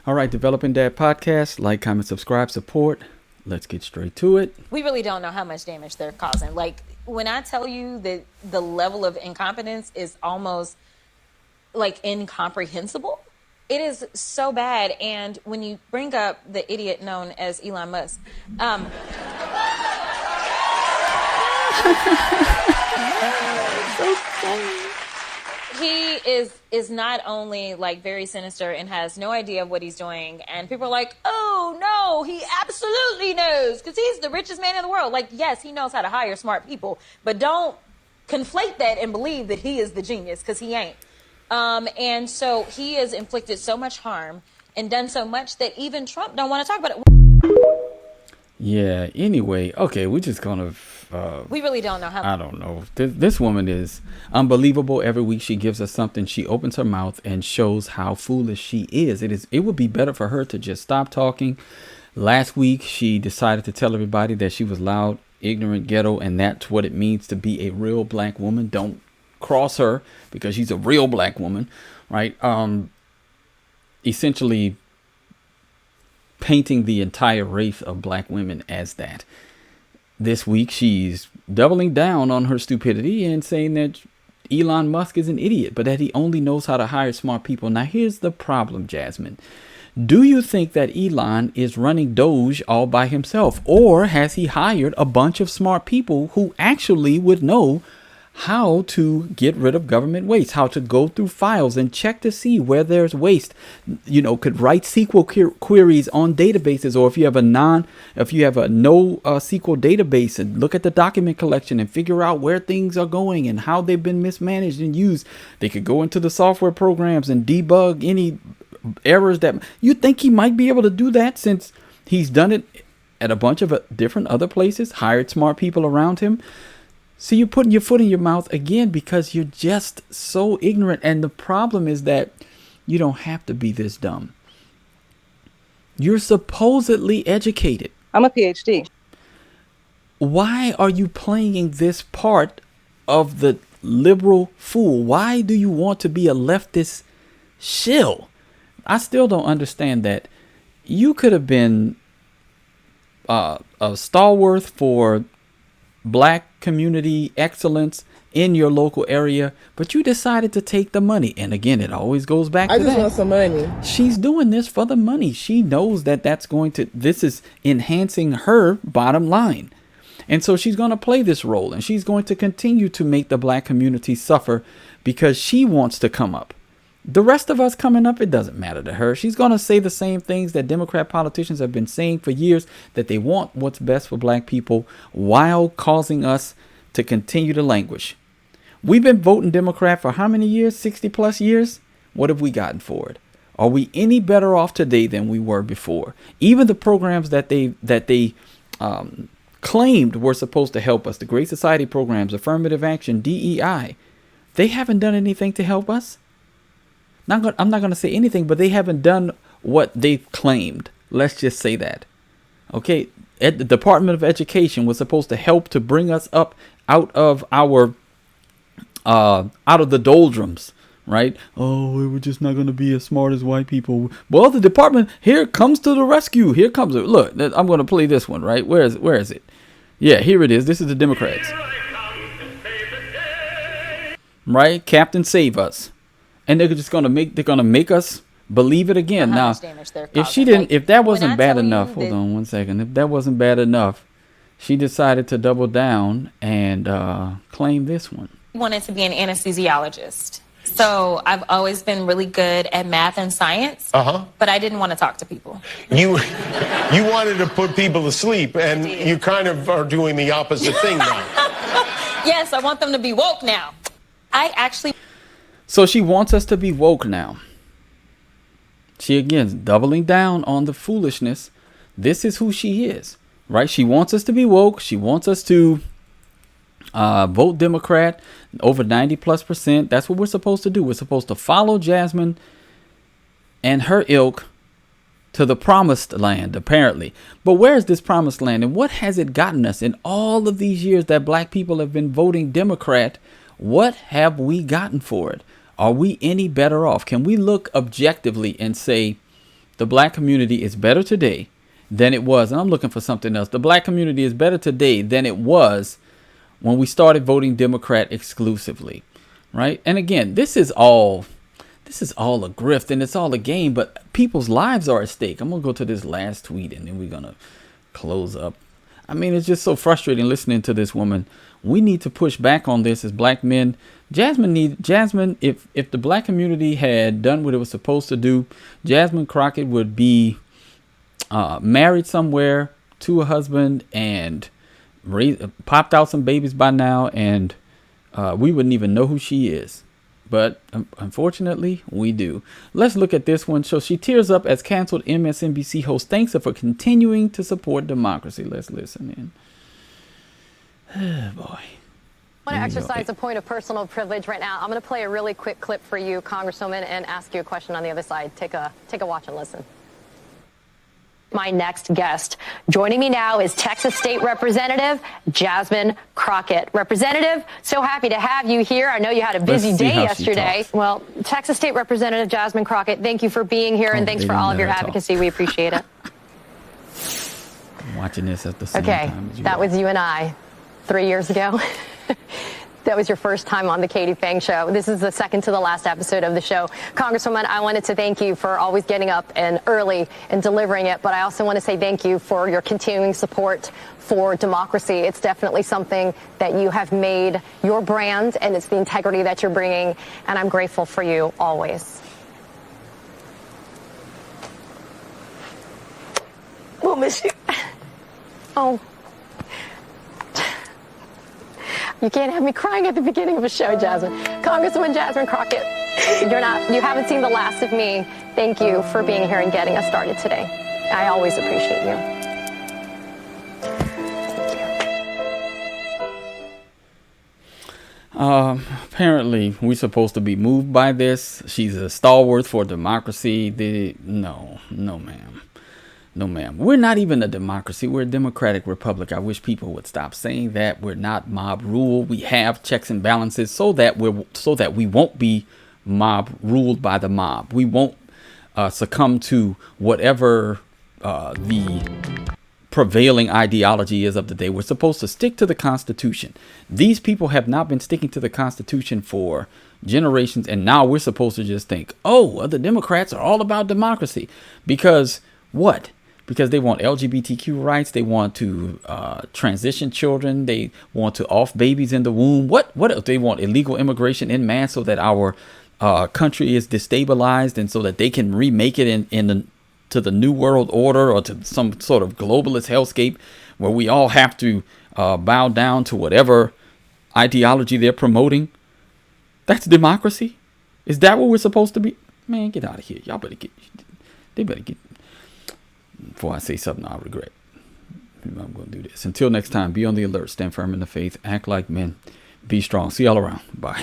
All right, Developing Dad Podcast. Like, comment, subscribe, support. Let's get straight to it. We really don't know how much damage they're causing. Like, when I tell you that the level of incompetence is almost like incomprehensible, it is so bad. And when you bring up the idiot known as Elon Musk, he is not only like very sinister and has no idea of what he's doing, and people are like, oh no, he absolutely knows because he's the richest man in the world. Like, yes, he knows how to hire smart people, but don't conflate that and believe that he is the genius, because he ain't. And so he has inflicted so much harm and done so much that even Trump don't want to talk about it. Yeah, anyway, okay, we're just gonna we really don't know how. I don't know. This woman is unbelievable. Every week she gives us something. She opens her mouth and shows how foolish she is. It would be better for her to just stop talking. Last week she decided to tell everybody that she was loud, ignorant, ghetto, and that's what it means to be a real black woman. Don't cross her because she's a real black woman, right? Essentially painting the entire race of black women as that. This week, she's doubling down on her stupidity and saying that Elon Musk is an idiot, but that he only knows how to hire smart people. Now, here's the problem, Jasmine. Do you think that Elon is running Doge all by himself, or has he hired a bunch of smart people who actually would know how to get rid of government waste, how to go through files and check to see where there's waste, could write SQL queries on databases, or if you have a no SQL database, and look at the document collection and figure out where things are going and how they've been mismanaged and used. They could go into the software programs and debug any errors that you think he might be able to do that, since he's done it at a bunch of different other places, hired smart people around him. So you're putting your foot in your mouth again because you're just so ignorant. And the problem is that you don't have to be this dumb. You're supposedly educated. I'm a PhD. Why are you playing this part of the liberal fool? Why do you want to be a leftist shill? I still don't understand that. You could have been a stalwart for black community excellence in your local area, but you decided to take the money. And again, it always goes back to that. I just want some money. She's doing this for the money. She knows that this is enhancing her bottom line. And so she's going to play this role, and she's going to continue to make the black community suffer because she wants to come up. The rest of us coming up, it doesn't matter to her. She's going to say the same things that Democrat politicians have been saying for years, that they want what's best for black people while causing us to continue to languish. We've been voting Democrat for how many years? 60 plus years? What have we gotten for it? Are we any better off today than we were before? Even the programs that they claimed were supposed to help us, the Great Society programs, affirmative action, DEI, they haven't done anything to help us. I'm not going to say anything, but they haven't done what they claimed. Let's just say that. Okay, the Department of Education was supposed to help to bring us up out of the doldrums, right? Oh, we're just not going to be as smart as white people. Well, the department here comes to the rescue. Here comes it. Look, I'm going to play this one, right? Where is it? Yeah, here it is. This is the Democrats. Right? Captain Save Us. And they're just gonna make us believe it again. Now, if that wasn't bad enough, hold on one second. If that wasn't bad enough, she decided to double down and claim this one. I wanted to be an anesthesiologist. So I've always been really good at math and science, but I didn't want to talk to people. You wanted to put people to sleep, and you kind of are doing the opposite thing now. Yes, I want them to be woke now. So she wants us to be woke now. She, again, doubling down on the foolishness. This is who she is, right? She wants us to be woke. She wants us to vote Democrat over 90+%. That's what we're supposed to do. We're supposed to follow Jasmine and her ilk to the promised land, apparently. But where is this promised land, and what has it gotten us in all of these years that black people have been voting Democrat? What have we gotten for it? Are we any better off? Can we look objectively and say, the black community is better today than it was. And I'm looking for something else. The black community is better today than it was when we started voting Democrat exclusively. Right. And again, this is all a grift and it's all a game, but people's lives are at stake. I'm going to go to this last tweet and then we're going to close up. I mean, it's just so frustrating listening to this woman. We need to push back on this as black men. Jasmine, if the black community had done what it was supposed to do, Jasmine Crockett would be married somewhere to a husband and popped out some babies by now, and we wouldn't even know who she is. But unfortunately, we do. Let's look at this one. So she tears up as canceled MSNBC host thanks her for continuing to support democracy. Let's listen in. Oh, boy. I want to exercise a point of personal privilege right now. I'm going to play a really quick clip for you, Congresswoman, and ask you a question on the other side. Take a watch and listen. My next guest. Joining me now is Texas State Representative Jasmine Crockett. Representative, so happy to have you here. I know you had a busy day yesterday. Well, Texas State Representative Jasmine Crockett, thank you for being here, and thanks for all of your advocacy. We appreciate it. I'm watching this at the same time as you. That was you and I 3 years ago. That was your first time on the Katie Fang Show. This is the second to the last episode of the show. Congresswoman, I wanted to thank you for always getting up and early and delivering it. But I also want to say thank you for your continuing support for democracy. It's definitely something that you have made your brand, and it's the integrity that you're bringing. And I'm grateful for you always. We'll miss you. Oh. You can't have me crying at the beginning of a show, Jasmine. Congresswoman Jasmine Crockett, you haven't seen the last of me. Thank you for being here and getting us started today. I always appreciate you. Apparently, we're supposed to be moved by this. She's a stalwart for democracy. No, ma'am. No, ma'am. We're not even a democracy. We're a democratic republic. I wish people would stop saying that. We're not mob rule. We have checks and balances so that we won't be mob ruled by the mob. We won't succumb to whatever the prevailing ideology is of the day. We're supposed to stick to the Constitution. These people have not been sticking to the Constitution for generations, and now we're supposed to just think, oh, well, the Democrats are all about democracy. Because what? Because they want LGBTQ rights. They want to transition children. They want to off babies in the womb. What else? They want illegal immigration en masse so that our country is destabilized and so that they can remake it to the new world order or to some sort of globalist hellscape where we all have to bow down to whatever ideology they're promoting. That's democracy. Is that what we're supposed to be? Man, get out of here. Y'all better get. They better get. Before I say something I'll regret. I'm going to do this. Until next time, be on the alert, stand firm in the faith, act like men, be strong. See y'all around. Bye.